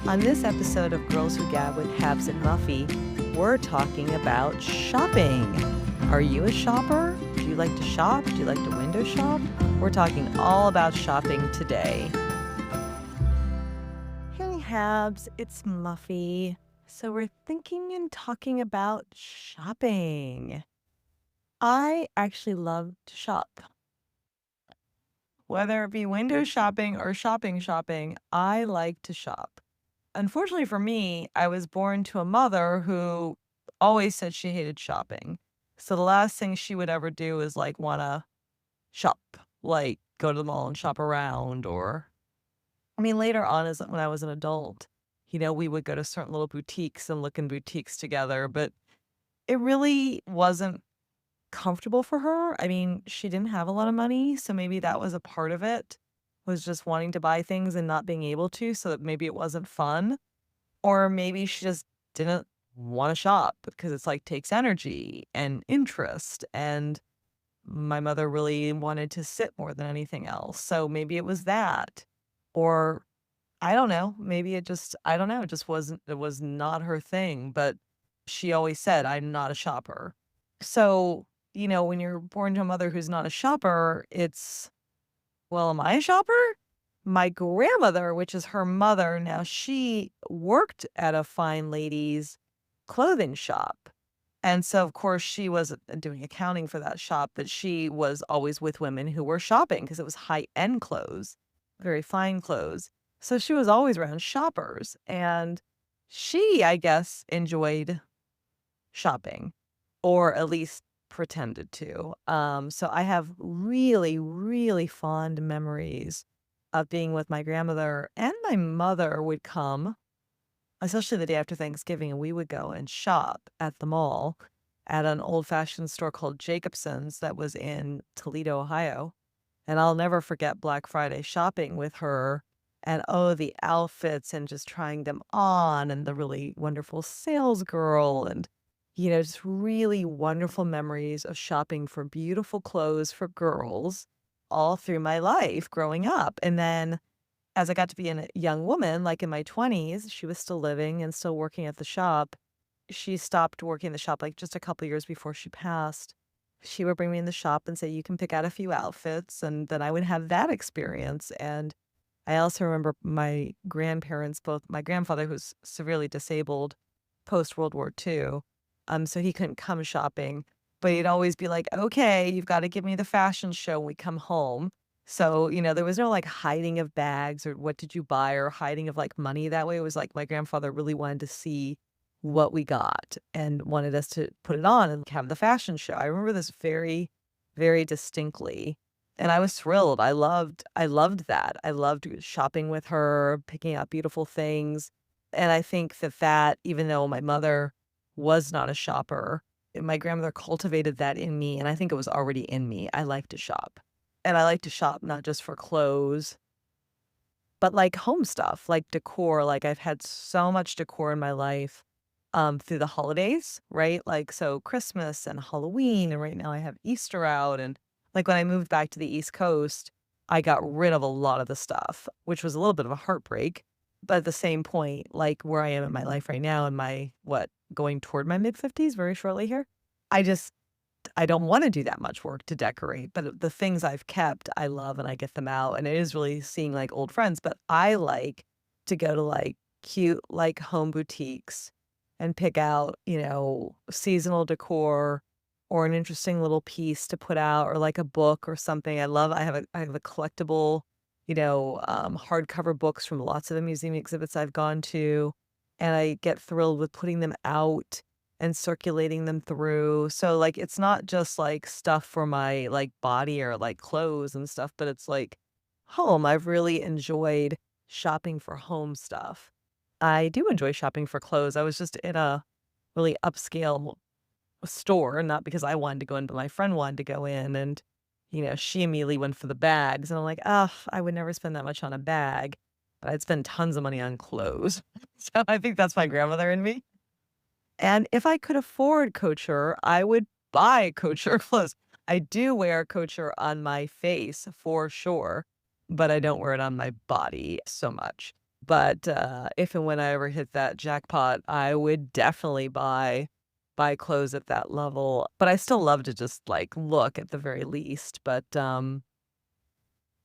On this episode of Girls Who Gab with Habs and Muffy, we're talking about shopping. Are you a shopper? Do you like to shop? Do you like to window shop? We're talking all about shopping today. Hey Habs, it's Muffy. So we're thinking and talking about shopping. I actually love to shop. Whether it be window shopping or shopping, I like to shop. Unfortunately for me, I was born to a mother who always said she hated shopping. So the last thing she would ever do is like wanna shop, like go to the mall and shop around or later on as when I was an adult, we would go to certain little boutiques and look in boutiques together, but it really wasn't comfortable for her. She didn't have a lot of money, so maybe that was a part of it, was just wanting to buy things and not being able to, so that maybe it wasn't fun. Or maybe she just didn't wanna shop because it's, like, takes energy and interest, and my mother really wanted to sit more than anything else, so maybe it was that. Or I don't know, maybe I don't know, it was not her thing, but she always said, "I'm not a shopper." So, when you're born to a mother who's not a shopper, it's, well, am I a shopper? My grandmother, which is her mother, now she worked at a fine ladies' clothing shop. And so, of course, she wasn't doing accounting for that shop, but she was always with women who were shopping because it was high-end clothes, very fine clothes. So she was always around shoppers. And she, I guess, enjoyed shopping, or at least pretended to. So I have really, really fond memories of being with my grandmother, and my mother would come, especially the day after Thanksgiving, and we would go and shop at the mall at an old-fashioned store called Jacobson's that was in Toledo, Ohio. And I'll never forget Black Friday shopping with her and, oh, the outfits and just trying them on and the really wonderful sales girl and, just really wonderful memories of shopping for beautiful clothes for girls all through my life growing up. And then as I got to be a young woman, like in my 20s, she was still living and still working at the shop. She stopped working the shop like just a couple years before she passed. She would bring me in the shop and say, "You can pick out a few outfits," and then I would have that experience. And I also remember my grandparents, both my grandfather, who's severely disabled post World War II, so he couldn't come shopping, but he'd always be like, "Okay, you've got to give me the fashion show when we come home." So, there was no like hiding of bags or what did you buy or hiding of like money that way. It was like my grandfather really wanted to see what we got and wanted us to put it on and have the fashion show. I remember this very, very distinctly. And I was thrilled. I loved that. I loved shopping with her, picking out beautiful things. And I think that even though my mother was not a shopper, my grandmother cultivated that in me, and I think it was already in me. I like to shop. And I like to shop not just for clothes, but like home stuff, like decor. Like I've had so much decor in my life through the holidays, right? Like so Christmas and Halloween, and right now I have Easter out. And like when I moved back to the East Coast, I got rid of a lot of the stuff, which was a little bit of a heartbreak. But at the same point, like where I am in my life right now, in my going toward my mid-50s very shortly here, I just I don't wanna do that much work to decorate, but the things I've kept, I love and I get them out, and it is really seeing, like, old friends, but I like to go to, like, cute, like, home boutiques and pick out, seasonal decor or an interesting little piece to put out or, like, a book or something. I have a collectible, hardcover books from lots of the museum exhibits I've gone to, and I get thrilled with putting them out and circulating them through. So, like, it's not just, like, stuff for my, like, body or, like, clothes and stuff, but it's, like, home. I've really enjoyed shopping for home stuff. I do enjoy shopping for clothes. I was just in a really upscale store, not because I wanted to go in, but my friend wanted to go in, and, she immediately went for the bags, and I'm like, "Ugh, I would never spend that much on a bag, but I'd spend tons of money on clothes." So, I think that's my grandmother in me. And if I could afford couture, I would buy couture clothes. I do wear couture on my face for sure, but I don't wear it on my body so much. But, if and when I ever hit that jackpot, I would definitely buy clothes at that level, but I still love to just, like, look at the very least, but,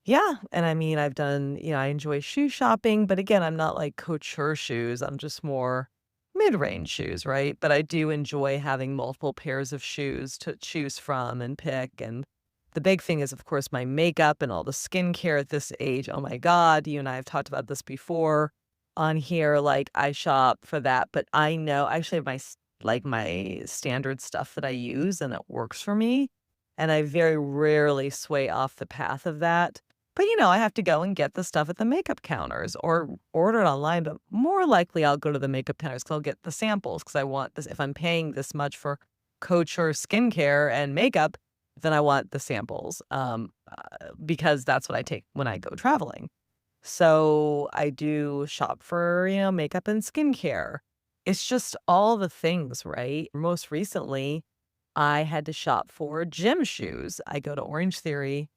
yeah, and I mean, I've done I enjoy shoe shopping, but again, I'm not like couture shoes, I'm just more mid-range shoes, right? But I do enjoy having multiple pairs of shoes to choose from and pick, and the big thing is, of course, my makeup and all the skincare at this age. Oh my god, you and I have talked about this before on here, like, I shop for that, but I know I actually have my standard stuff that I use, and it works for me, and I very rarely sway off the path of that. But, I have to go and get the stuff at the makeup counters or order it online, but more likely I'll go to the makeup counters 'cause I'll get the samples because I want this if I'm paying this much for couture skincare and makeup, then I want the samples, because that's what I take when I go traveling. So, I do shop for, makeup and skincare. It's just all the things, right? Most recently, I had to shop for gym shoes. I go to Orange Theory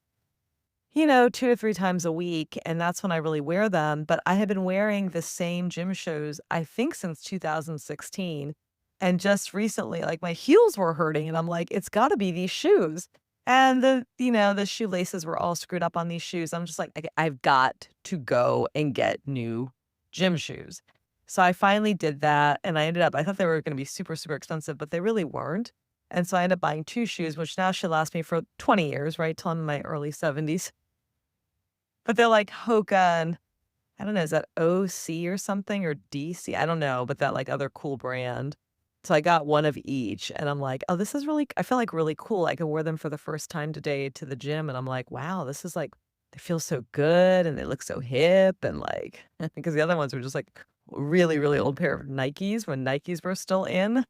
2 to 3 times a week, and that's when I really wear them, but I have been wearing the same gym shoes, I think, since 2016, and just recently, like, my heels were hurting, and I'm like, "It's gotta be these shoes." And the shoelaces were all screwed up on these shoes. I'm just like, "Okay, I've got to go and get new gym shoes." So I finally did that, and I thought they were gonna be super, super expensive, but they really weren't, and so I ended up buying 2 shoes, which now should last me for 20 years, right, till I'm in my early 70s. But they're like Hoka and I don't know, is that OC or something or DC? I don't know, but that, like, other cool brand. So I got one of each, and I'm like, "Oh, this is really" I feel like really cool. I could wear them for the first time today to the gym, and I'm like, "Wow, this is like they feel so good, and they look so hip," and, like because the other ones were just, like, really, really old pair of Nikes when Nikes were still in.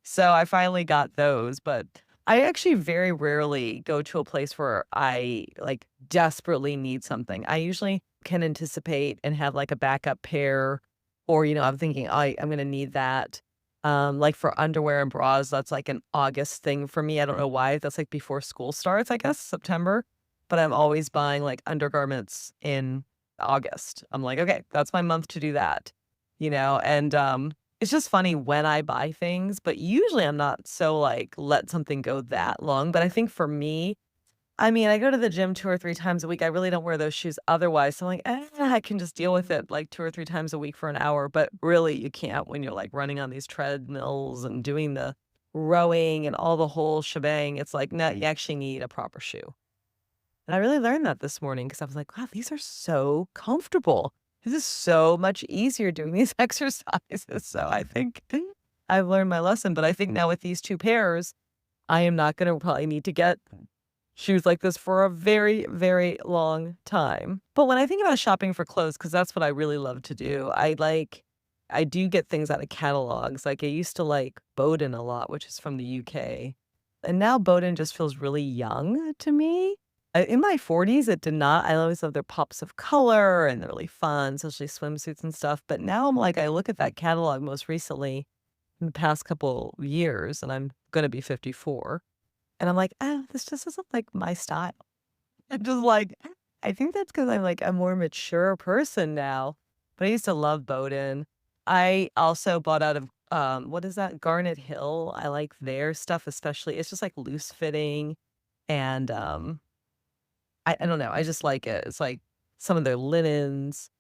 So I finally got those, but I actually very rarely go to a place where I, like, desperately need something. I usually can anticipate and have, like, a backup pair or, I'm thinking, I'm gonna need that." Like, for underwear and bras, that's, like, an August thing for me. I don't know why. That's, like, before school starts, I guess, September, but I'm always buying, like, undergarments in August. I'm like, "Okay, that's my month to do that," and, it's just funny when I buy things, but usually I'm not so, like, let something go that long, but I think for me I mean, I go to the gym 2 or 3 times a week, I really don't wear those shoes otherwise, so I'm like, I can just deal with it, like, 2 or 3 times a week for an hour," but really, you can't when you're, like, running on these treadmills and doing the rowing and all the whole shebang, it's like, no, you actually need a proper shoe. And I really learned that this morning because I was like, "Wow, these are so comfortable. This is so much easier doing these exercises." So I think I've learned my lesson, but I think now with these 2 pairs, I am not gonna probably need to get shoes like this for a very, very long time. But when I think about shopping for clothes, because that's what I really love to do, I do get things out of catalogs. Like, I used to like Boden a lot, which is from the UK, and now Boden just feels really young to me. In my 40s, it did not. I always love their pops of color, and they're really fun, especially swimsuits and stuff, but now I'm like, I look at that catalog most recently in the past couple years, and I'm gonna be 54, and I'm like, this just isn't, like, my style." I'm just like, I think that's because 'cause I'm, like, a more mature person now, but I used to love Boden. I also bought out of, what is that? Garnet Hill. I like their stuff, especially it's just, like, loose fitting, and, I don't know, I just like it. It's, like, some of their linens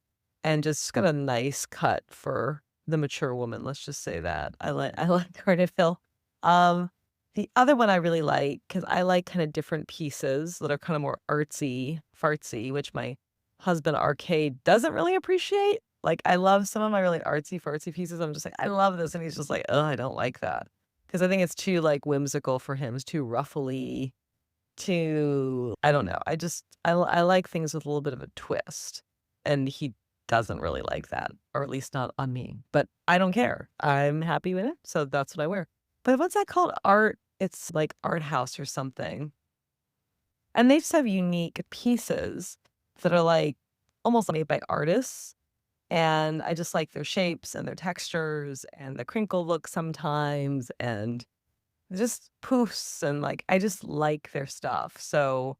and just got a nice cut for the mature woman, let's just say that. I like Garnet Hill. Um, the other one I really like because I like kinda different pieces that are kinda more artsy fartsy, which my husband Arcade doesn't really appreciate. Like, I love some of my really artsy fartsy pieces, I'm just like, "I love this," and he's just like, "Oh, I don't like that." Because I think it's too, like, whimsical for him, it's too ruffly, too I don't know, I like things with a little bit of a twist, and he doesn't really like that, or at least not on me, but I don't care. I'm happy with it, so that's what I wear. But what's that called? It's like Art House or something, and they just have unique pieces that are, like, almost made by artists, and I just like their shapes and their textures and the crinkle look sometimes and just poofs and, like, I just like their stuff, so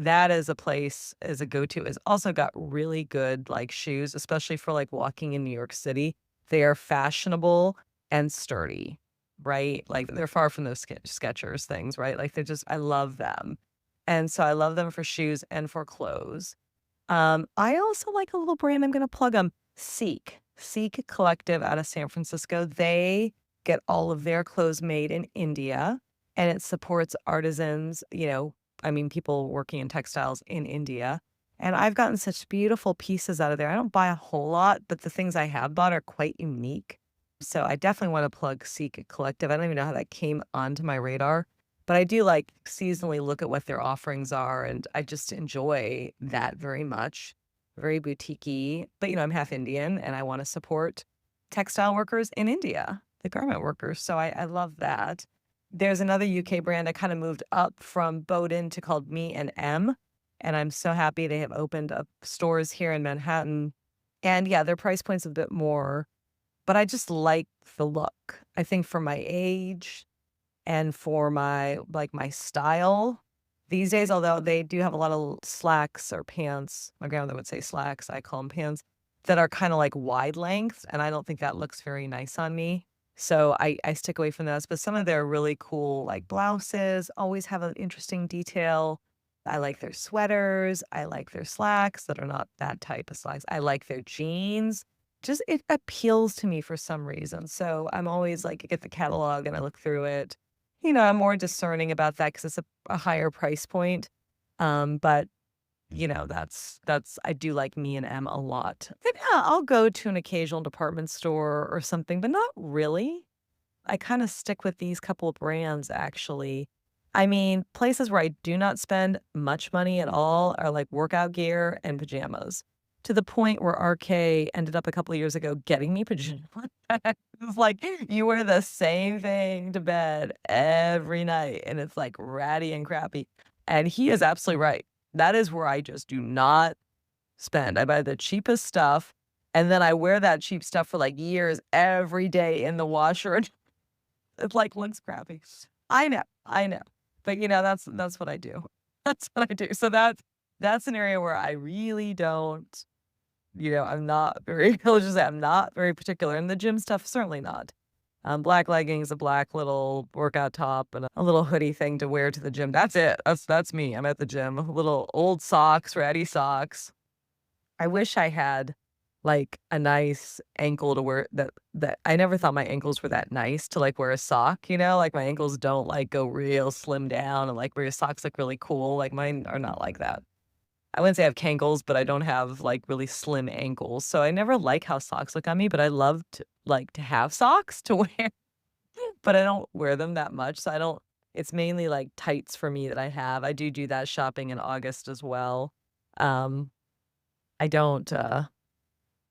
that is a place as a go-to. It's also got really good, like, shoes, especially for, like, walking in New York City. They are fashionable and sturdy, right? Like, they're far from those Skechers things, right? Like, they're just I love them. And so I love them for shoes and for clothes. I also like a little brand, I'm gonna plug them. Seek Collective out of San Francisco. They get all of their clothes made in India, and it supports artisans, I mean, people working in textiles in India. And I've gotten such beautiful pieces out of there. I don't buy a whole lot, but the things I have bought are quite unique. So I definitely want to plug Seek Collective. I don't even know how that came onto my radar, but I do like seasonally look at what their offerings are, and I just enjoy that very much. Very boutiquey, but I'm half Indian and I want to support textile workers in India, the garment workers. So I love that. There's another UK brand I kind of moved up from Bowdoin to called Me and M. And I'm so happy they have opened up stores here in Manhattan. And yeah, their price point's a bit more, but I just like the look. I think for my age, and for my style these days, although they do have a lot of slacks or pants, my grandmother would say slacks, I call them pants, that are kinda like wide length, and I don't think that looks very nice on me. So I stick away from those, but some of their really cool, like, blouses always have an interesting detail. I like their sweaters, I like their slacks that are not that type of slacks. I like their jeans. Just it appeals to me for some reason. So I'm always like, I get the catalog and I look through it. I'm more discerning about that because it's a higher price point. But that's I do like Me and M a lot. And yeah, I'll go to an occasional department store or something, but not really. I kind of stick with these couple of brands actually. I mean, places where I do not spend much money at all are like workout gear and pajamas. To the point where RK ended up a couple of years ago getting me pajamas. It's like you wear the same thing to bed every night and it's like ratty and crappy. And he is absolutely right. That is where I just do not spend. I buy the cheapest stuff and then I wear that cheap stuff for like years every day in the washer. It, like, looks crappy. I know, but, that's what I do. That's what I do. So that's an area where I really don't, I'm not very let's just say I'm not very particular, and the gym stuff, certainly not. Black leggings, a black little workout top, and a little hoodie thing to wear to the gym. That's it. That's me. I'm at the gym. Little old socks, ratty socks. I wish I had, like, a nice ankle to wear that I never thought my ankles were that nice to, like, wear a sock, Like, my ankles don't, like, go real slim down and, like, where your socks look really cool, like, mine are not like that. I wouldn't say I have cankles, but I don't have, like, really slim ankles, so I never like how socks look on me, but I love to like, to have socks to wear, but I don't wear them that much, so I don't it's mainly, like, tights for me that I have. I do that shopping in August as well. Um, I don't,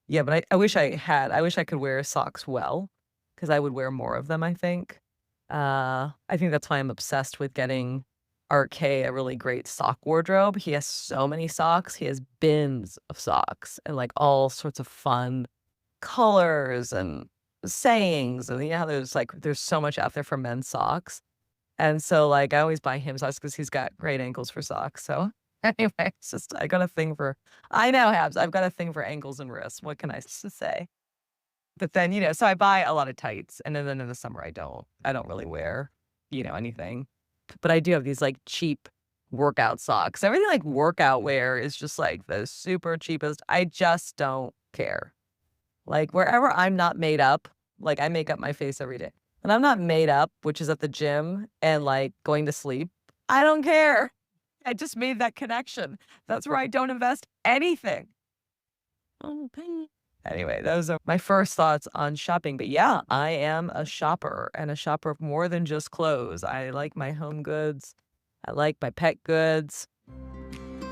yeah, but I wish I could wear socks well, because I would wear more of them, I think. I think that's why I'm obsessed with getting RK a really great sock wardrobe. He has so many socks. He has bins of socks and, like, all sorts of fun colors and sayings, and, there's so much out there for men's socks. And so, like, I always buy him socks because 'cause he's got great ankles for socks, so anyway, it's just I got a thing for I know, Habs, I've got a thing for ankles and wrists, what can I say? But then, so I buy a lot of tights, and then in the summer, I don't really wear, anything. But I do have these, like, cheap workout socks. Everything like workout wear is just, like, the super cheapest. I just don't care. Like, wherever I'm not made up, like, I make up my face every day. When I'm not made up, which is at the gym and, like, going to sleep, I don't care. I just made that connection. That's where I don't invest anything. Oh, dang. Anyway, those are my first thoughts on shopping. But yeah, I am a shopper and a shopper of more than just clothes. I like my home goods. I like my pet goods.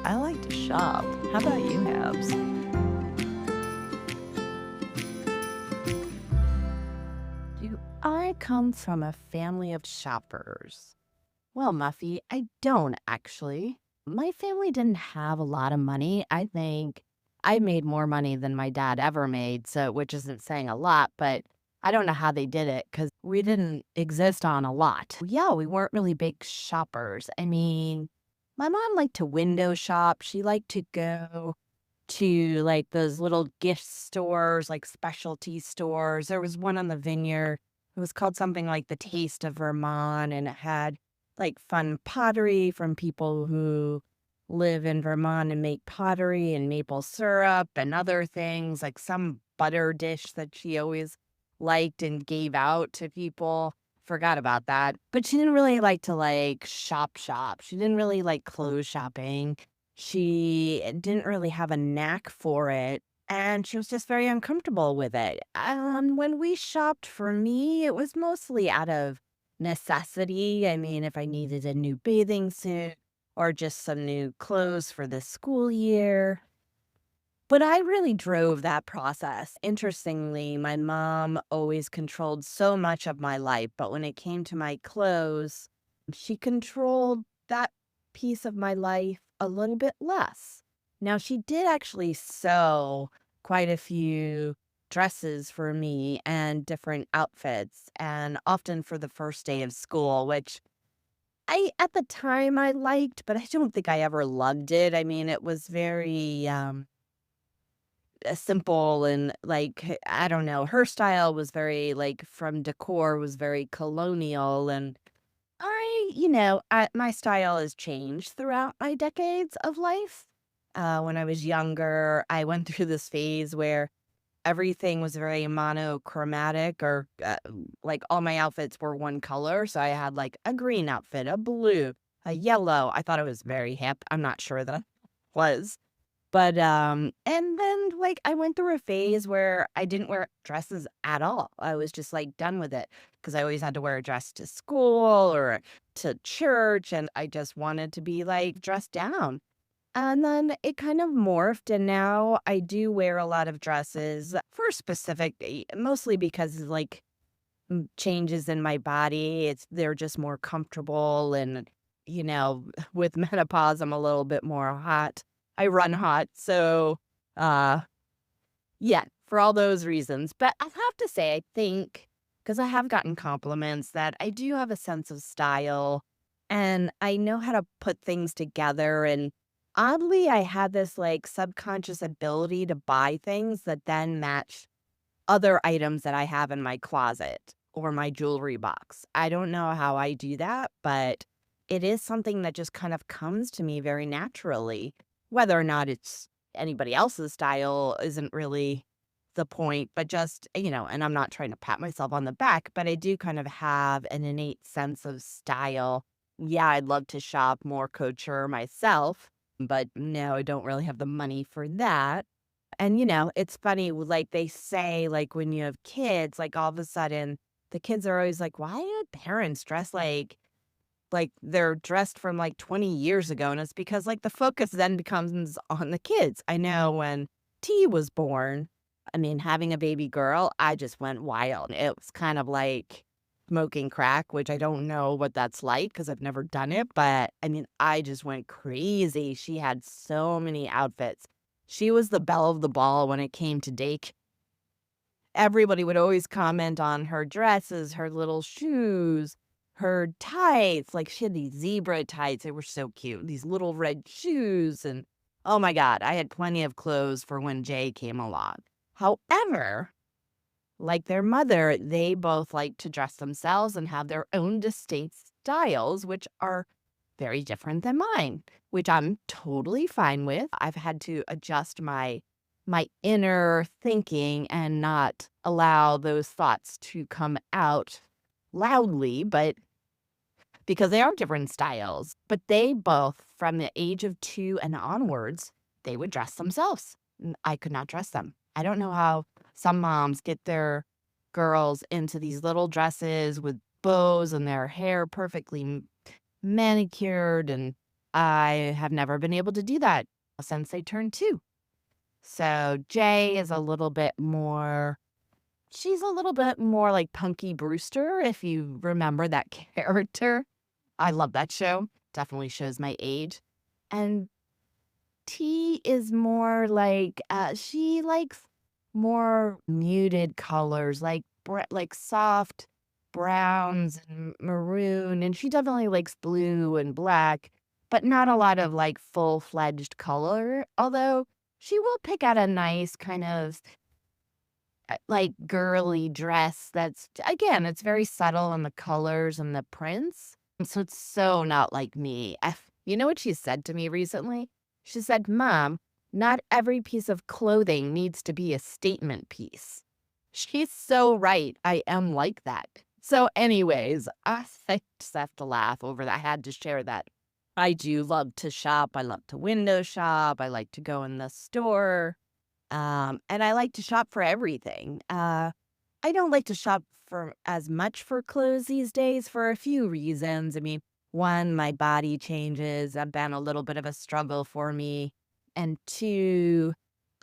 I like to shop. How about you, Habs? Do I come from a family of shoppers? Well, Muffy, I don't actually. My family didn't have a lot of money. I think I made more money than my dad ever made, so which isn't saying a lot, but I don't know how they did it because we didn't exist on a lot. Yeah, we weren't really big shoppers. I mean, My mom liked to window shop. She liked to go to, like, those little gift stores, like specialty stores. There was one on the Vineyard. It was called something like The Taste of Vermont, and it had, like, fun pottery from people who live in Vermont and make pottery and maple syrup and other things, like some butter dish that she always liked and gave out to people. Forgot about that. But she didn't really like to, like, shop. She didn't really like clothes shopping. She didn't really have a knack for it, and she was just very uncomfortable with it. When we shopped, for me, it was mostly out of necessity. I mean, if I needed a new bathing suit or just some new clothes for the school year. But I really drove that process. Interestingly, my mom always controlled so much of my life, but when it came to my clothes, she controlled that piece of my life a little bit less. Now, she did actually sew quite a few dresses for me and different outfits, and often for the first day of school, which at the time I liked, but I don't think I ever loved it. I mean, it was very, simple and, like, I don't know, her style was very, like, from decor was very colonial, and my style has changed throughout my decades of life. When I was younger, I went through this phase where everything was very monochromatic or, like, all my outfits were one color, so I had, like, a green outfit, a blue, a yellow. I thought it was very hip. I'm not sure that it was. But, and then, like, I went through a phase where I didn't wear dresses at all. I was just, like, done with it because I always had to wear a dress to school or to church, and I just wanted to be, like, dressed down. And then it kind of morphed, and now I do wear a lot of dresses for specific mostly because, like, changes in my body. They're just more comfortable and, with menopause, I'm a little bit more hot. I run hot, so, uh, yeah, for all those reasons. But I have to say, I think, because I have gotten compliments that I do have a sense of style and I know how to put things together. And oddly, I had this like subconscious ability to buy things that then match other items that I have in my closet or my jewelry box. I don't know how I do that, but it is something that just kind of comes to me very naturally. Whether or not it's anybody else's style isn't really the point, but just, and I'm not trying to pat myself on the back, but I do kind of have an innate sense of style. Yeah, I'd love to shop more couture myself, but no, I don't really have the money for that. And, it's funny, like, they say, like, when you have kids, like, all of a sudden, the kids are always like, "Why do parents dress like they're dressed from, like, 20 years ago?" And it's because, like, the focus then becomes on the kids. I know when T was born, I mean, having a baby girl, I just went wild. It was kind of like smoking crack, which I don't know what that's like because 'cause I've never done it, but, I mean, I just went crazy. She had so many outfits. She was the belle of the ball when it came to daycare. Everybody would always comment on her dresses, her little shoes, her tights, like, she had these zebra tights, they were so cute, these little red shoes, and, oh my god, I had plenty of clothes for when Jay came along. However, like their mother, they both like to dress themselves and have their own distinct styles, which are very different than mine, which I'm totally fine with. I've had to adjust my inner thinking and not allow those thoughts to come out loudly, but because they are different styles. But they both, from the age of 2 and onwards, they would dress themselves. I could not dress them. I don't know how some moms get their girls into these little dresses with bows and their hair perfectly manicured, and I have never been able to do that since they turned 2. So Jay is a little bit more she's a little bit more like Punky Brewster, if you remember that character. I love that show. Definitely shows my age. And T is more like, she likes more muted colors, like like soft browns and maroon, and she definitely likes blue and black. but not a lot of like full-fledged color. Although she will pick out a nice kind of like girly dress that's again, it's very subtle in the colors and the prints. So it's so not like me. You know what she said to me recently? She said, "Mom, not every piece of clothing needs to be a statement piece." She's so right. I am like that. So, anyways, I just have to laugh over that. I had to share that. I do love to shop. I love to window shop. I like to go in the store. And I like to shop for everything. I don't like to shop for as much for clothes these days for a few reasons. I mean, one, my body changes. Have been a little bit of a struggle for me. And two,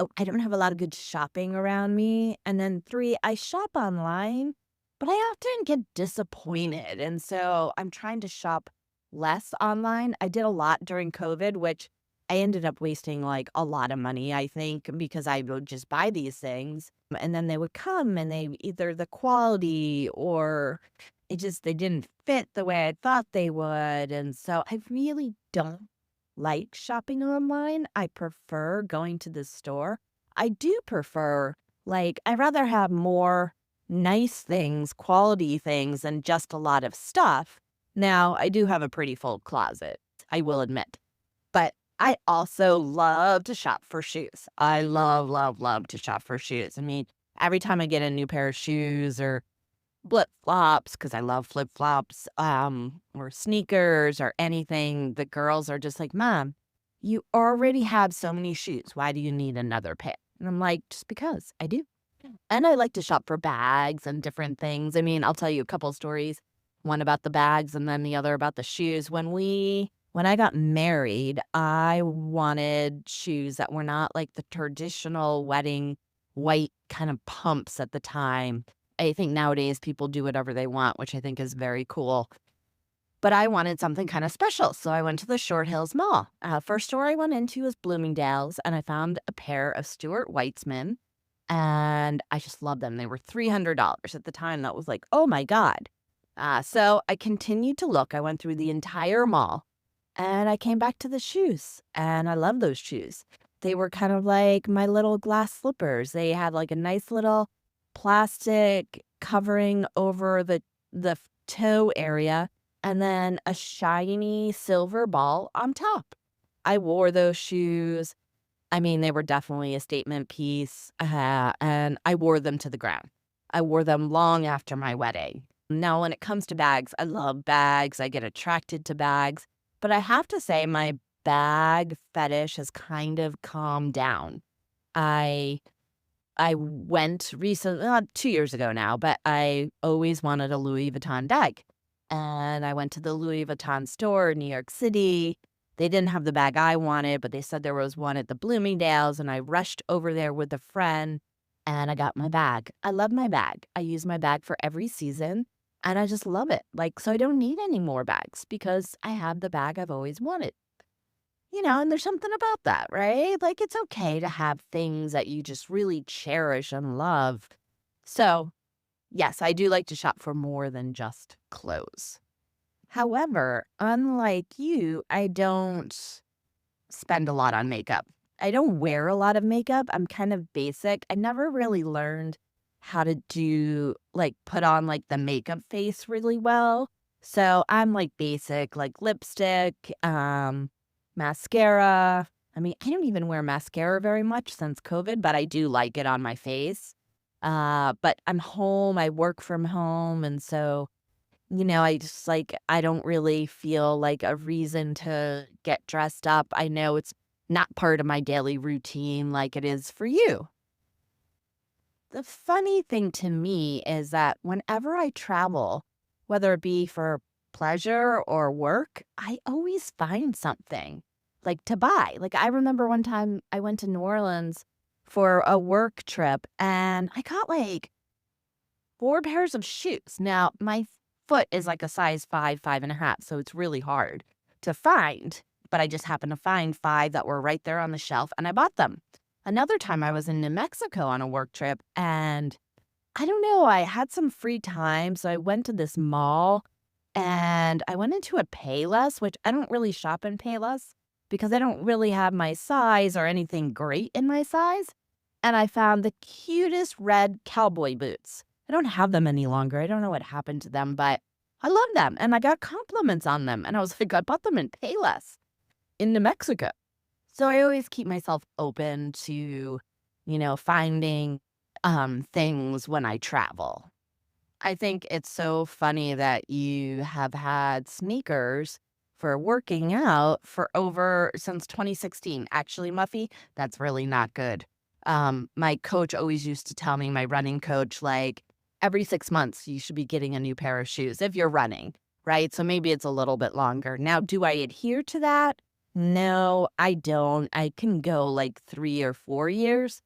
oh, I don't have a lot of good shopping around me. And then three, I shop online, but I often get disappointed. And so I'm trying to shop less online. I did a lot during COVID, which I ended up wasting, like, a lot of money, I think, because I would just buy these things, and then they would come and they either the quality or they didn't fit the way I thought they would, and so I really don't like shopping online. I prefer going to the store. I do prefer, like, I'd rather have more nice things, quality things, than just a lot of stuff. Now, I do have a pretty full closet, I will admit. But I also love to shop for shoes. I love, love, love to shop for shoes. I mean, every time I get a new pair of shoes or flip-flops, because I love flip-flops, or sneakers or anything, the girls are just like, "Mom, you already have so many shoes. Why do you need another pair?" And I'm like, "Just because I do." And I like to shop for bags and different things. I mean, I'll tell you a couple stories, one about the bags and then the other about the shoes. When I got married, I wanted shoes that were not like the traditional wedding white kind of pumps at the time. I think nowadays people do whatever they want, which I think is very cool. But I wanted something kind of special, so I went to the Short Hills Mall. First store I went into was Bloomingdale's, and I found a pair of Stuart Weitzman, and I just loved them. They were $300 at the time. That was like, oh my God. So I continued to look. I went through the entire mall and I came back to the shoes and I love those shoes. They were kind of like my little glass slippers. They had like a nice little plastic covering over the toe area and then a shiny silver ball on top. I wore those shoes. I mean, they were definitely a statement piece, and I wore them to the ground. I wore them long after my wedding. Now, when it comes to bags, I love bags. I get attracted to bags, but I have to say my bag fetish has kind of calmed down. I I went recently, 2 years ago now, but I always wanted a Louis Vuitton bag. And I went to the Louis Vuitton store in New York City. They didn't have the bag I wanted, but they said there was one at the Bloomingdale's, and I rushed over there with a friend and I got my bag. I love my bag. I use my bag for every season and I just love it. Like, so I don't need any more bags because I have the bag I've always wanted. And there's something about that, right? Like, it's okay to have things that you just really cherish and love. So, yes, I do like to shop for more than just clothes. However, unlike you, I don't spend a lot on makeup. I don't wear a lot of makeup. I'm kind of basic. I never really learned how to put on like the makeup face really well. So I'm like basic, like lipstick, mascara. I mean, I don't even wear mascara very much since COVID, but I do like it on my face. But I'm home, I work from home, and so, I just I don't really feel like a reason to get dressed up. I know it's not part of my daily routine like it is for you. The funny thing to me is that whenever I travel, whether it be for pleasure or work, I always find something like to buy. Like I remember one time I went to New Orleans for a work trip and I got like 4 pairs of shoes. Now, my foot is like a size 5, 5.5, so it's really hard to find, but I just happened to find 5 that were right there on the shelf, and I bought them. Another time I was in New Mexico on a work trip, and I don't know, I had some free time, so I went to this mall, and I went into a Payless, which I don't really shop in Payless because I don't really have my size or anything great in my size. And I found the cutest red cowboy boots. I don't have them any longer. I don't know what happened to them, but I love them. And I got compliments on them. And I was like, I bought them in Payless in New Mexico. So I always keep myself open to, finding things when I travel. I think it's so funny that you have had sneakers for working out for over since 2016. Actually, Muffy, that's really not good. My coach always used to tell me, my running coach, like every 6 months, you should be getting a new pair of shoes if you're running, right? So maybe it's a little bit longer. Now, do I adhere to that? No, I don't. I can go like 3 or 4 years,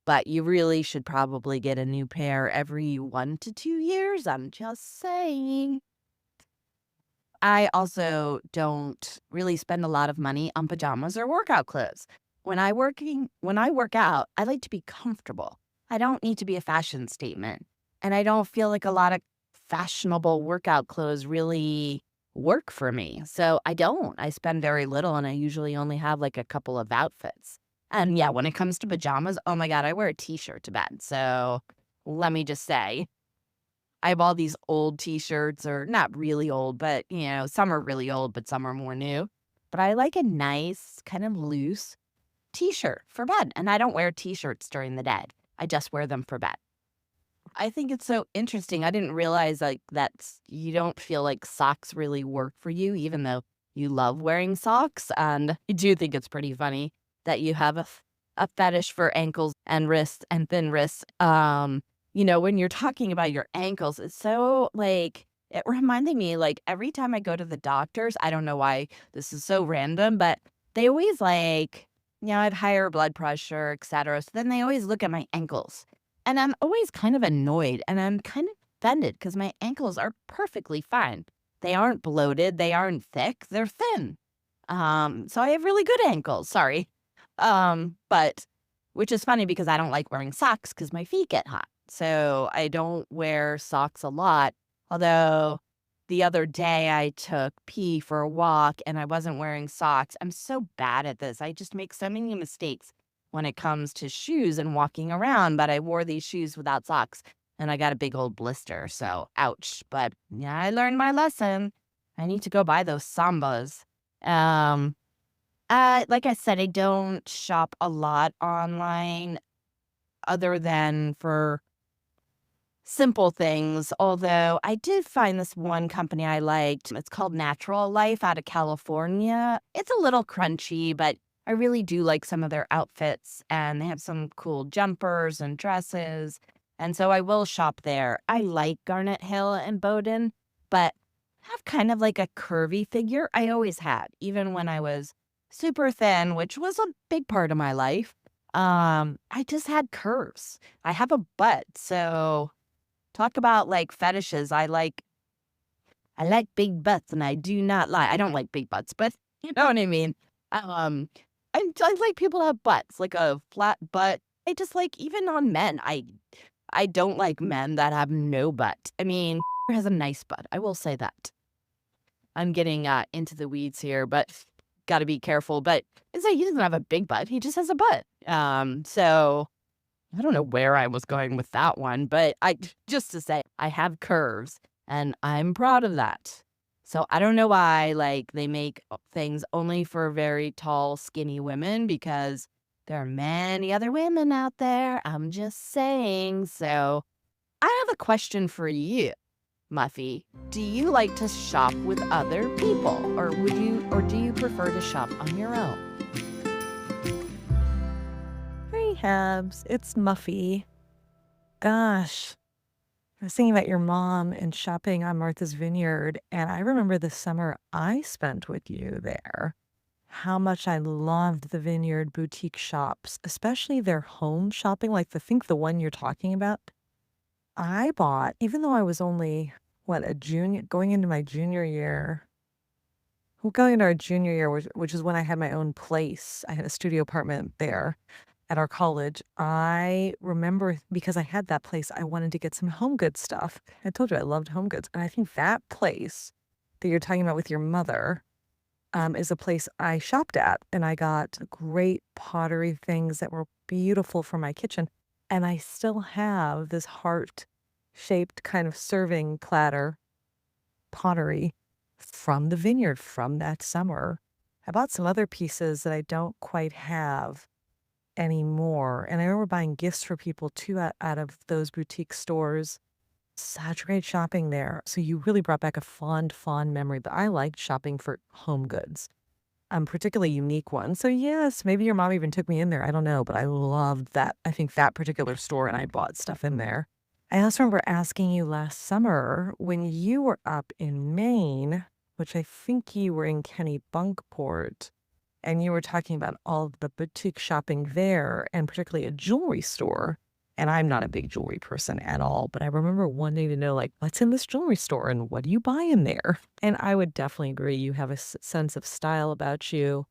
but you really should probably get a new pair every 1 to 2 years, I'm just saying. I also don't really spend a lot of money on pajamas or workout clothes. When I work out, I like to be comfortable. I don't need to be a fashion statement, and I don't feel like a lot of fashionable workout clothes really work for me, so I don't. I spend very little, and I usually only have, like, a couple of outfits. And, yeah, when it comes to pajamas, oh my god, I wear a T-shirt to bed, so let me just say I have all these old T-shirts, or not really old, but, some are really old, but some are more new. But I like a nice, kind of loose T-shirt for bed, and I don't wear T-shirts during the day. I just wear them for bed. I think it's so interesting. I didn't realize, like, that you don't feel like socks really work for you, even though you love wearing socks, and I do think it's pretty funny that you have a fetish for ankles and wrists and thin wrists. When you're talking about your ankles, it's so, like it reminded me, like, every time I go to the doctors, I don't know why this is so random, but they always, like, I have higher blood pressure, etcetera, so then they always look at my ankles, and I'm always kind of annoyed, and I'm kind of offended because my ankles are perfectly fine. They aren't bloated, they aren't thick, they're thin. So I have really good ankles, sorry. But which is funny because I don't like wearing socks because my feet get hot. So I don't wear socks a lot. Although the other day I took P for a walk and I wasn't wearing socks. I'm so bad at this. I just make so many mistakes when it comes to shoes and walking around, but I wore these shoes without socks and I got a big old blister. So ouch. But yeah, I learned my lesson. I need to go buy those Sambas. Um, like I said, I don't shop a lot online other than for simple things, although I did find this one company I liked. It's called Natural Life out of California. It's a little crunchy, but I really do like some of their outfits, and they have some cool jumpers and dresses, and so I will shop there. I like Garnet Hill and Bowdoin, but I have kind of like a curvy figure. I always had, even when I was super thin, which was a big part of my life. I just had curves. I have a butt, so talk about, like, fetishes. I like big butts, and I do not lie. I don't like big butts, but you know what I mean. Um, I like people that have butts, like a flat butt. I just like even on men, I don't like men that have no butt. I mean, has a nice butt. I will say that. I'm getting, into the weeds here, but gotta be careful, but it's like he doesn't have a big butt, he just has a butt. So I don't know where I was going with that one, but I just to say I have curves, and I'm proud of that. So I don't know why, like, they make things only for very tall, skinny women because there are many other women out there, I'm just saying. So I have a question for you. Muffy, do you like to shop with other people, or do you prefer to shop on your own? Hey, Habs, it's Muffy. Gosh, I was thinking about your mom and shopping on Martha's Vineyard, and I remember the summer I spent with you there. How much I loved the Vineyard boutique shops, especially their home shopping, like the one you're talking about. I bought, even though I was only, what, a junior, going into my junior year. Well, going into our junior year, which is when I had my own place. I had a studio apartment there at our college. I remember because I had that place, I wanted to get some home goods stuff. I told you I loved home goods. And I think that place that you're talking about with your mother, is a place I shopped at, and I got great pottery things that were beautiful for my kitchen. And I still have this heart-shaped kind of serving platter pottery from the vineyard from that summer. I bought some other pieces that I don't quite have anymore, and I remember buying gifts for people too out of those boutique stores. Such great shopping there. So you really brought back a fond, fond memory, but I liked shopping for home goods, particularly unique ones. So yes, maybe your mom even took me in there. I don't know, but I loved that. I think that particular store, and I bought stuff in there. I also remember asking you last summer when you were up in Maine, which I think you were in Kennebunkport, and you were talking about all of the boutique shopping there and particularly a jewelry store. And I'm not a big jewelry person at all, but I remember wanting to know, like, what's in this jewelry store and what do you buy in there? And I would definitely agree. You have a sense of style about you,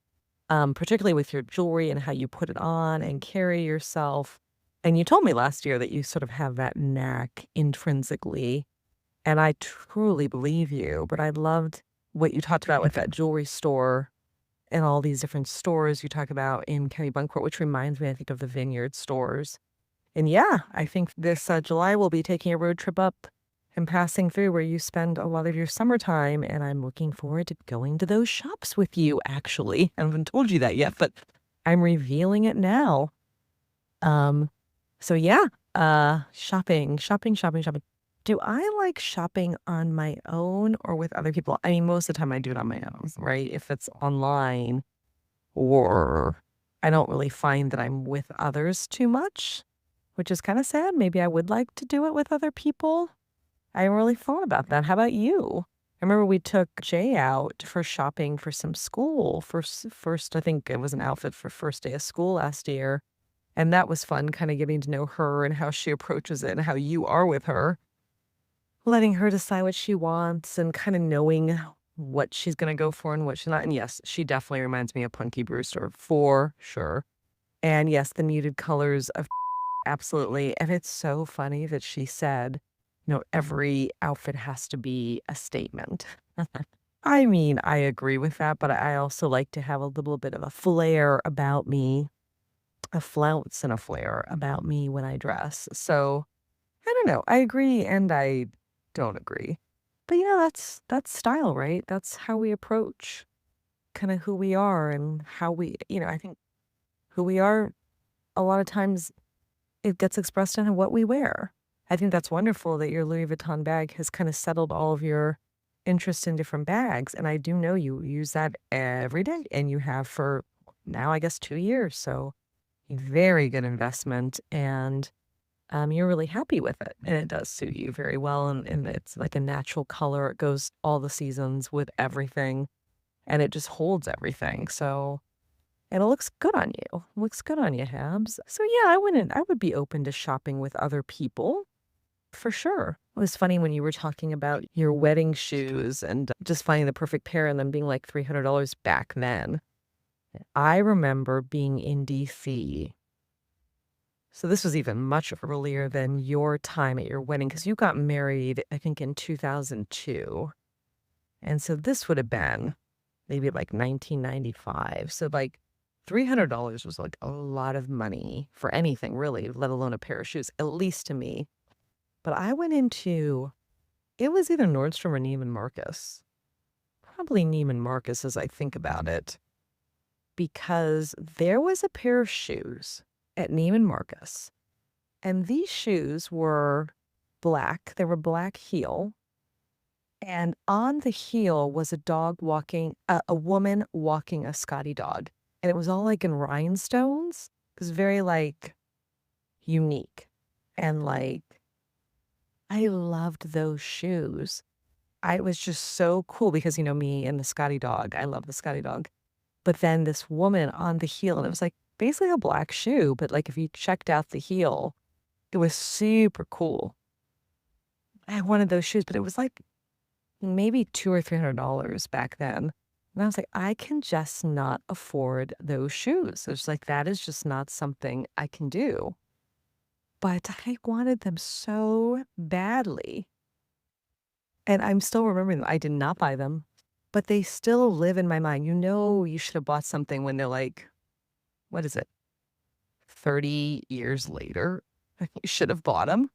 particularly with your jewelry and how you put it on and carry yourself. And you told me last year that you sort of have that knack intrinsically. And I truly believe you. But I loved what you talked about with that jewelry store and all these different stores you talk about in Kennebunkport, which reminds me, I think, of the Vineyard stores. And yeah, I think this July we'll be taking a road trip up and passing through where you spend a lot of your summertime. And I'm looking forward to going to those shops with you, actually. I haven't told you that yet, but I'm revealing it now. Um, so yeah, shopping. Do I like shopping on my own or with other people? I mean, most of the time I do it on my own, right? If it's online or I don't really find that I'm with others too much, which is kind of sad. Maybe I would like to do it with other people. I haven't really thought about that. How about you? I remember we took Jay out for shopping for some school. First, I think it was an outfit for first day of school last year. And that was fun, kind of getting to know her and how she approaches it and how you are with her, letting her decide what she wants and kind of knowing what she's going to go for and what she's not. And yes, she definitely reminds me of Punky Brewster for sure. And yes, the muted colors of absolutely. And it's so funny that she said, every outfit has to be a statement. I mean, I agree with that, but I also like to have a little bit of a flair about me, a flounce and a flair about me when I dress. So I don't know. I agree and I don't agree. But that's style, right? That's how we approach kind of who we are and how we, I think who we are a lot of times it gets expressed in what we wear. I think that's wonderful that your Louis Vuitton bag has kind of settled all of your interest in different bags. And I do know you use that every day and you have for now, I guess, 2 years. So a very good investment. And you're really happy with it, and it does suit you very well, and it's like a natural color. It goes all the seasons with everything, and it just holds everything. So, and it looks good on you. Looks good on you, Habs. So yeah, I would be open to shopping with other people for sure. It was funny when you were talking about your wedding shoes and just finding the perfect pair and them being like $300 back then. I remember being in DC. So this was even much earlier than your time at your wedding because you got married, I think, in 2002. And so this would have been maybe like 1995. So like $300 was like a lot of money for anything really, let alone a pair of shoes, at least to me. But I went into, it was either Nordstrom or Neiman Marcus. Probably Neiman Marcus as I think about it. Because there was a pair of shoes at Neiman Marcus. And these shoes were black. They were black heel. And on the heel was a dog walking, a woman walking a Scotty dog. And it was all like in rhinestones. It was very like unique. And like, I loved those shoes. I was just so cool because, me and the Scotty dog, I love the Scotty dog. But then this woman on the heel, and it was like basically a black shoe, but like if you checked out the heel, it was super cool. I wanted those shoes, but it was like maybe $200 or $300 back then. And I was like, I can just not afford those shoes. It's like, that is just not something I can do. But I wanted them so badly. And I'm still remembering them. I did not buy them, but they still live in my mind. You know, you should have bought something when they're like, what is it, 30 years later? You should have bought them.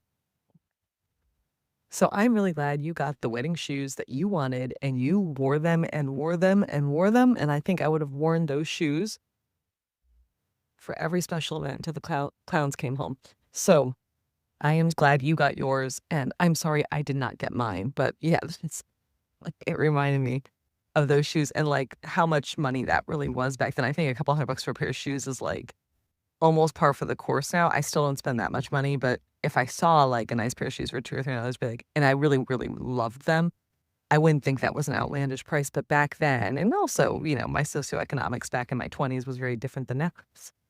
So I'm really glad you got the wedding shoes that you wanted and you wore them and wore them and wore them. And I think I would have worn those shoes for every special event until the clowns came home. So I am glad you got yours. And I'm sorry I did not get mine. But yeah, it's like it reminded me of those shoes and like how much money that really was back then. I think a couple $100 for a pair of shoes is like almost par for the course now. I still don't spend that much money, but if I saw like a nice pair of shoes for 2 or $3 big and I really, really loved them, I wouldn't think that was an outlandish price. But back then, and also, my socioeconomics back in my 20s was very different than now.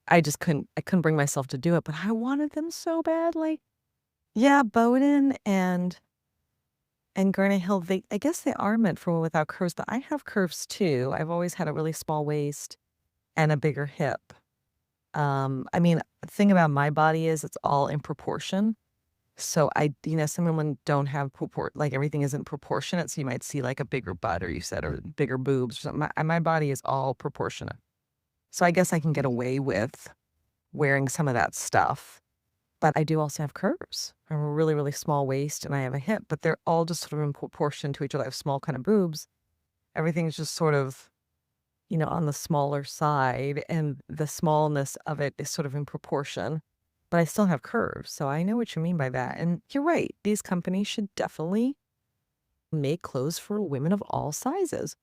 I couldn't bring myself to do it, but I wanted them so badly. Yeah, Bowden and Granite Hill, I guess they are meant for women without curves, but I have curves too. I've always had a really small waist and a bigger hip. I mean, the thing about my body is it's all in proportion. So some women don't have like everything isn't proportionate. So you might see like a bigger butt, or you said, or bigger boobs or something. My body is all proportionate. So I guess I can get away with wearing some of that stuff. But I do also have curves. I have a really, really small waist and I have a hip, but they're all just sort of in proportion to each other. I have small kind of boobs. Everything's just sort of on the smaller side, and the smallness of it is sort of in proportion, but I still have curves. So I know what you mean by that. And you're right. These companies should definitely make clothes for women of all sizes.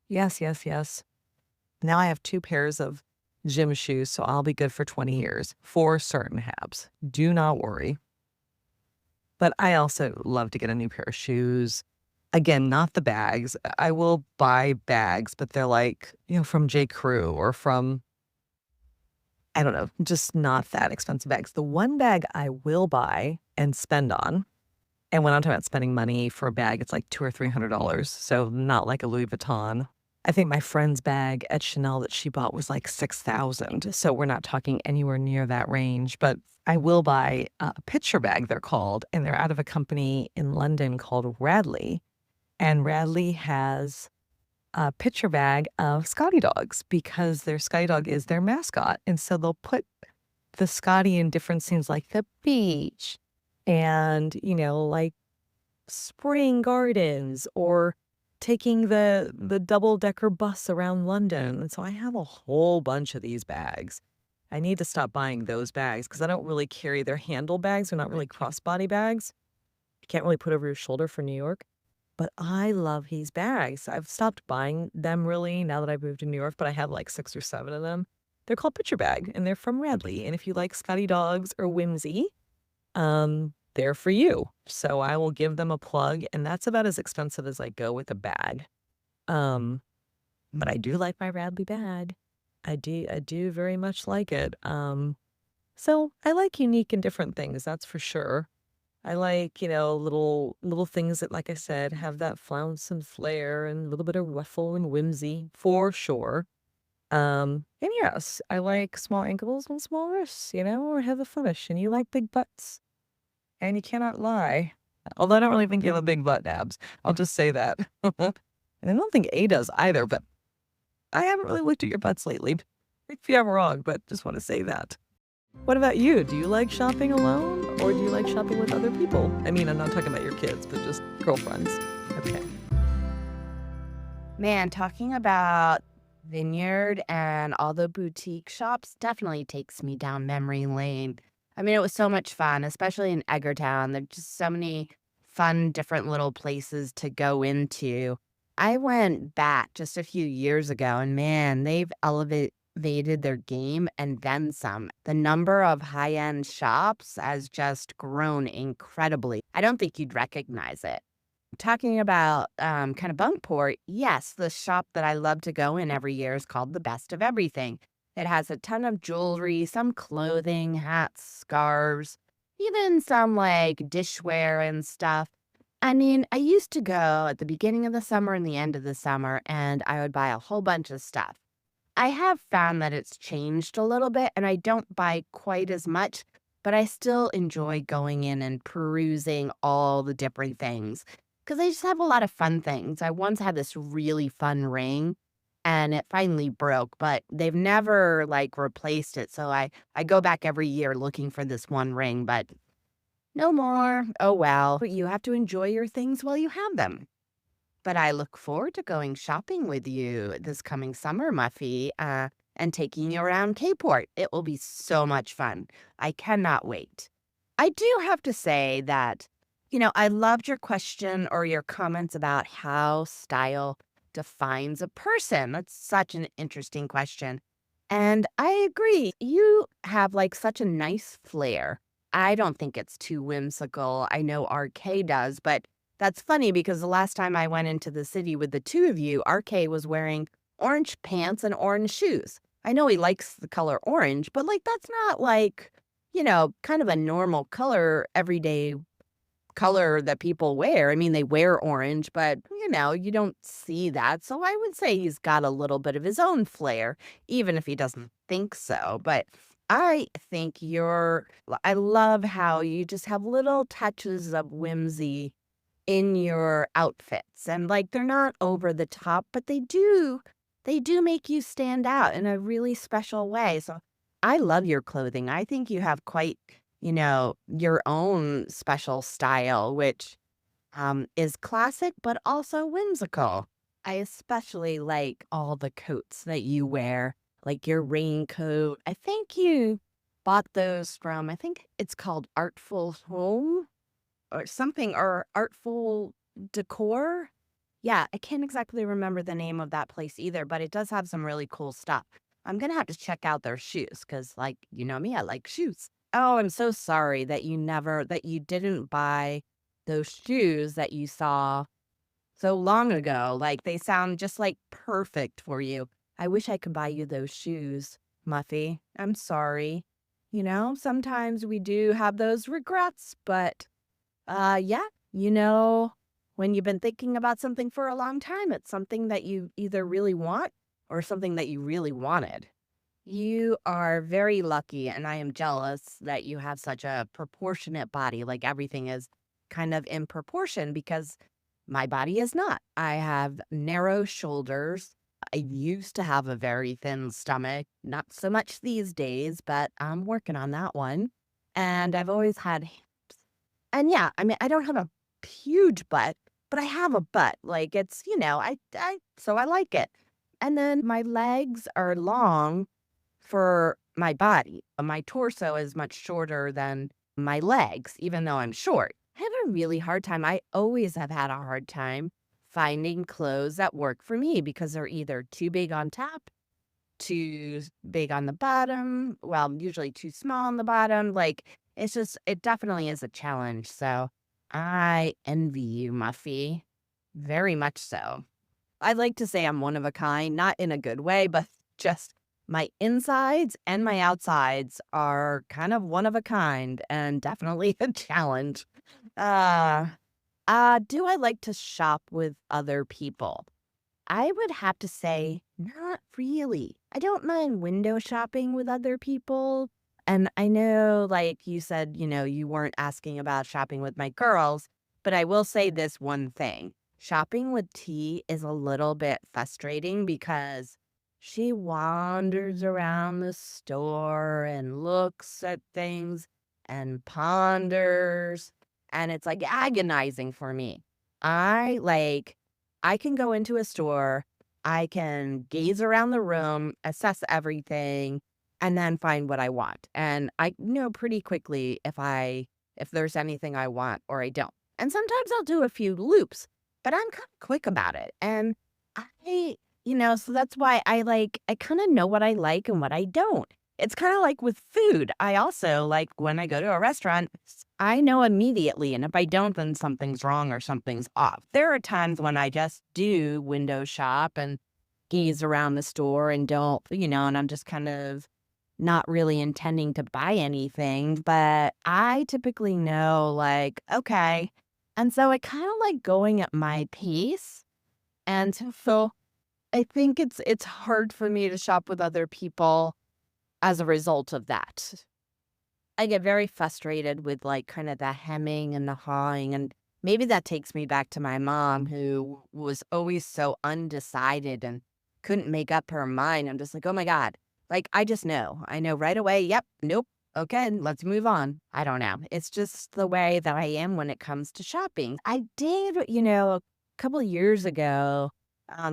Yes, yes, yes. Now I have 2 pairs of gym shoes, so I'll be good for 20 years for certain Habs. Do not worry. But I also love to get a new pair of shoes. Again, not the bags. I will buy bags, but they're like, from J. Crew or from, I don't know, just not that expensive bags. The one bag I will buy and spend on, and when I'm talking about spending money for a bag, it's like $200 or $300. So not like a Louis Vuitton. I think my friend's bag at Chanel that she bought was like 6,000. So we're not talking anywhere near that range. But I will buy a picture bag, they're called, and they're out of a company in London called Radley. And Radley has a picture bag of Scotty dogs because their Scotty dog is their mascot. And so they'll put the Scotty in different scenes like the beach and, like spring gardens or taking the double-decker bus around London. And so I have a whole bunch of these bags. I need to stop buying those bags because I don't really carry their handle bags. They're not really crossbody bags. You can't really put over your shoulder for New York. But I love these bags. I've stopped buying them really now that I've moved to New York, but I have like 6 or 7 of them. They're called Picture Bag, and they're from Radley. And if you like Scotty dogs or whimsy, they're for you. So I will give them a plug, and that's about as expensive as I go with a bag. Um, but I do like my Radley bag. I do very much like it. So I like unique and different things, that's for sure. I like, little things that, like I said, have that flounce and flair and a little bit of ruffle and whimsy for sure. And yes, I like small ankles and small wrists, or have a finish. And you like big butts, and you cannot lie. Although I don't really think you have a big butt, Abs. I'll just say that. And I don't think A does either, but I haven't really looked at your butts lately. If I'm wrong, but just want to say that. What about you? Do you like shopping alone or do you like shopping with other people? I mean, I'm not talking about your kids, but just girlfriends. Okay. Man, talking about Vineyard and all the boutique shops definitely takes me down memory lane. I mean, it was so much fun, especially in Eggertown. There's just so many fun, different little places to go into. I went back just a few years ago, and man, they've elevated their game and then some. The number of high-end shops has just grown incredibly. I don't think you'd recognize it. Talking about, kind of Bunkport, yes, the shop that I love to go in every year is called The Best of Everything. It has a ton of jewelry, some clothing, hats, scarves, even some, like, dishware and stuff. I mean, I used to go at the beginning of the summer and the end of the summer, and I would buy a whole bunch of stuff. I have found that it's changed a little bit, and I don't buy quite as much, but I still enjoy going in and perusing all the different things because they just have a lot of fun things. I once had this really fun ring and it finally broke, but they've never like replaced it. So I go back every year looking for this one ring, but no more. Oh well. But you have to enjoy your things while you have them. But I look forward to going shopping with you this coming summer, Muffy, and taking you around Kport. It will be so much fun. I cannot wait. I do have to say that, I loved your question or your comments about how style defines a person. That's such an interesting question. And I agree. You have like such a nice flair. I don't think it's too whimsical. I know RK does, but that's funny because the last time I went into the city with the two of you, RK was wearing orange pants and orange shoes. I know he likes the color orange, but like that's not like, kind of a normal color, everyday color that people wear. I mean, they wear orange, but you don't see that. So I would say he's got a little bit of his own flair, even if he doesn't think so. But I think I love how you just have little touches of whimsy in your outfits, and, like, they're not over the top, but they do make you stand out in a really special way, so I love your clothing. I think you have quite, your own special style, which, is classic, but also whimsical. I especially like all the coats that you wear, like your raincoat. I think you bought those from I think it's called Artful Home? Or something or Artful Decor? Yeah, I can't exactly remember the name of that place either, but it does have some really cool stuff. I'm gonna have to check out their shoes because, like, you know me, I like shoes. Oh, I'm so sorry that you didn't buy those shoes that you saw so long ago. Like, they sound just, like, perfect for you. I wish I could buy you those shoes, Muffy. I'm sorry. Sometimes we do have those regrets, but yeah, when you've been thinking about something for a long time, it's something that you either really want or something that you really wanted. You are very lucky, and I am jealous that you have such a proportionate body. Like everything is kind of in proportion because my body is not. I have narrow shoulders. I used to have a very thin stomach, not so much these days, but I'm working on that one. And I've always had and yeah, I mean, I don't have a huge butt, but I have a butt. Like it's, so I like it. And then my legs are long for my body. My torso is much shorter than my legs, even though I'm short. I have a really hard time. I always have had a hard time finding clothes that work for me because they're either too big on top, too big on the bottom, well, usually too small on the bottom, like, it definitely is a challenge, so I envy you, Muffy, very much so. I like to say I'm one of a kind, not in a good way, but just my insides and my outsides are kind of one of a kind and definitely a challenge. Uh, do I like to shop with other people? I would have to say, not really. I don't mind window shopping with other people. And I know, like you said, you weren't asking about shopping with my girls, but I will say this one thing. Shopping with T is a little bit frustrating because she wanders around the store and looks at things and ponders, and it's like agonizing for me. I like I can go into a store, I can gaze around the room, assess everything, and then find what I want. And I know pretty quickly if there's anything I want or I don't. And sometimes I'll do a few loops, but I'm kind of quick about it. And so that's why I kind of know what I like and what I don't. It's kind of like with food. I also like when I go to a restaurant, I know immediately, and if I don't, then something's wrong or something's off. There are times when I just do window shop and gaze around the store and don't, and I'm just kind of not really intending to buy anything, but I typically know, like, okay. And so I kind of like going at my pace. And so I think it's hard for me to shop with other people as a result of that. I get very frustrated with, like, kinda the hemming and the hawing, and maybe that takes me back to my mom who was always so undecided and couldn't make up her mind. I'm just like, "Oh my god." Like, I just know. I know right away, "Yep, nope, okay, let's move on." I don't know. It's just the way that I am when it comes to shopping. I did, a couple years ago,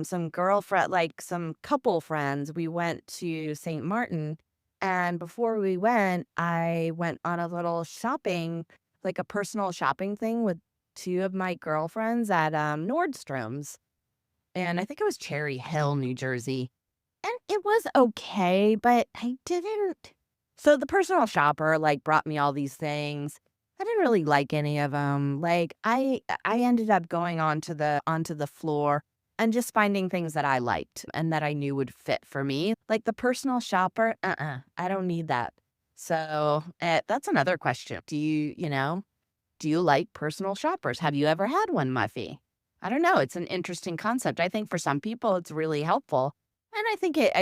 some couple friends, we went to St. Martin, and before we went, I went on a little shopping, like a personal shopping thing with 2 of my girlfriends at, Nordstrom's, and I think it was Cherry Hill, New Jersey, and it was okay, but I didn't so the personal shopper, like, brought me all these things. I didn't really like any of them. Like, I ended up going onto the floor and just finding things that I liked and that I knew would fit for me. Like, the personal shopper, I don't need that. So, that's another question. Do you like personal shoppers? Have you ever had one, Muffy? I don't know, it's an interesting concept. I think for some people, it's really helpful, and I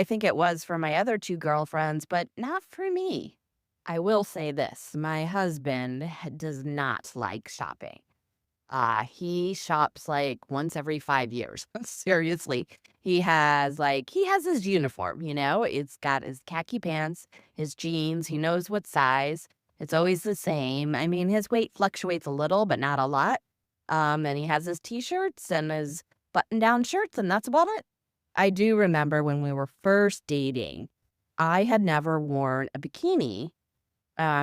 think it was for my other 2 girlfriends, but not for me. I will say this, my husband does not like shopping. He shops, like, once every 5 years. Seriously. He has his uniform, It's got his khaki pants, his jeans, he knows what size. It's always the same. I mean, his weight fluctuates a little, but not a lot. And he has his T-shirts and his button-down shirts, and that's about it. I do remember when we were first dating, I had never worn a bikini,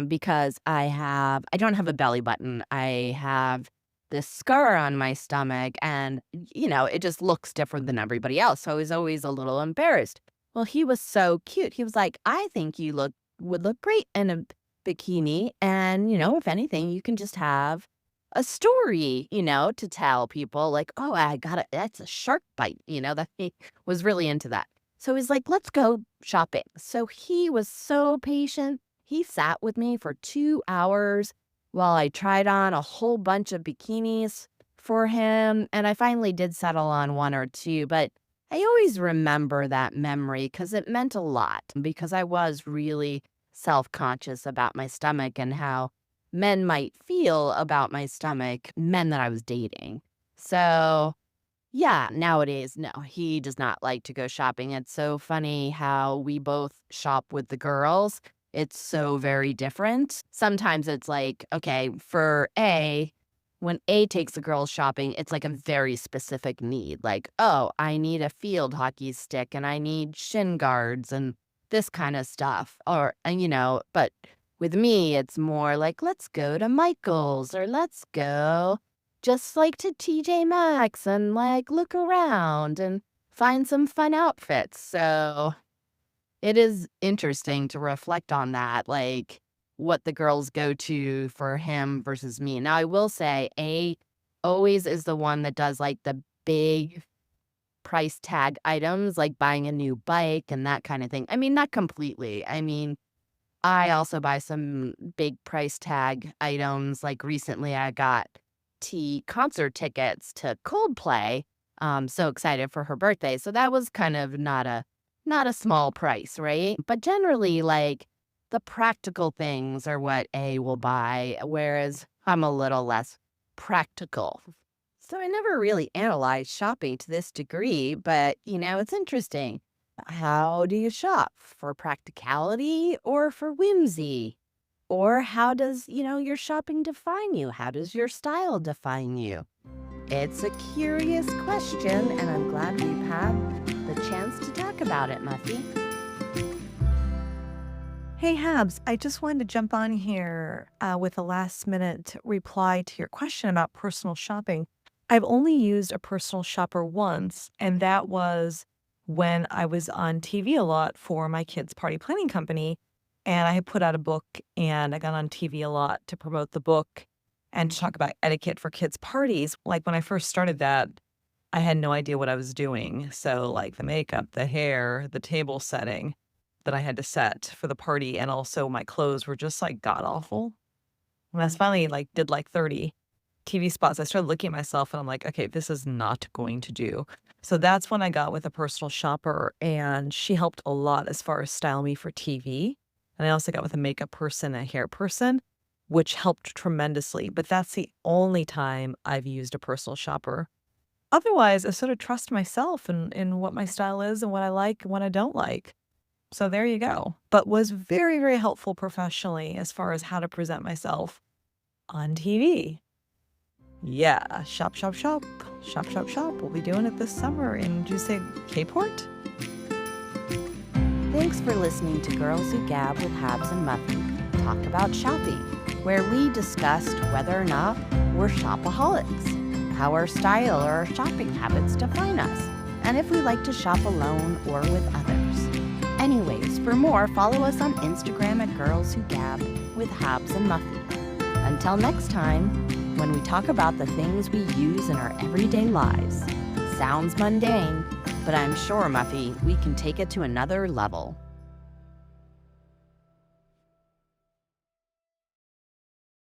because I don't have a belly button. I have this scar on my stomach and, it just looks different than everybody else. So I was always a little embarrassed. Well, he was so cute. He was like, I think you would look great in a bikini. And, if anything, you can just have a story, to tell people like, oh, that's a shark bite, that he was really into that. So he's like, let's go shopping. So he was so patient. He sat with me for 2 hours while I tried on a whole bunch of bikinis for him, and I finally did settle on 1 or 2, but I always remember that memory because it meant a lot, because I was really self-conscious about my stomach and how men might feel about my stomach, men that I was dating. So, yeah, nowadays, no, he does not like to go shopping. It's so funny how we both shop with the girls. It's so very different. Sometimes it's like, okay, when A takes the girls shopping, it's like a very specific need. Like, oh, I need a field hockey stick and I need shin guards and this kind of stuff. But with me, it's more like, let's go to Michael's or let's go just like to TJ Maxx and like look around and find some fun outfits. So it is interesting to reflect on that, like what the girls go to for him versus me. Now, I will say A always is the one that does like the big price tag items, like buying a new bike and that kind of thing. I mean, not completely. I mean, I also buy some big price tag items. Like recently, I got concert tickets to Coldplay. So excited for her birthday. So that was kind of not a small price, right? But generally, like the practical things are what A will buy, whereas I'm a little less practical. So I never really analyzed shopping to this degree, but it's interesting. How do you shop? For practicality or for whimsy? Or how does, your shopping define you? How does your style define you? It's a curious question, and I'm glad we've had the chance to talk about it, Muffy. Hey, Habs, I just wanted to jump on here with a last minute reply to your question about personal shopping. I've only used a personal shopper once, and that was when I was on TV a lot for my kids' party planning company. And I had put out a book and I got on TV a lot to promote the book and to talk about etiquette for kids' parties. Like when I first started that, I had no idea what I was doing. So, like the makeup, the hair, the table setting that I had to set for the party, and also my clothes were just like god awful. When I finally did like 30 TV spots, I started looking at myself and I'm like, okay, this is not going to do. So that's when I got with a personal shopper, and she helped a lot as far as style me for TV. And I also got with a makeup person, a hair person, which helped tremendously. But that's the only time I've used a personal shopper. Otherwise, I sort of trust myself in what my style is and what I like and what I don't like. So there you go. But was very, very helpful professionally as far as how to present myself on TV. Yeah, shop, shop, shop, shop, shop, shop. We'll be doing it this summer in, did you say Kport? Thanks for listening to Girls Who Gab with Habs and Muffy talk about shopping, where we discussed whether or not we're shopaholics, how our style or our shopping habits define us, and if we like to shop alone or with others. Anyways, for more, follow us on Instagram at Girls Who Gab with Habs and Muffy. Until next time, when we talk about the things we use in our everyday lives. Sounds mundane, but I'm sure, Muffy, we can take it to another level.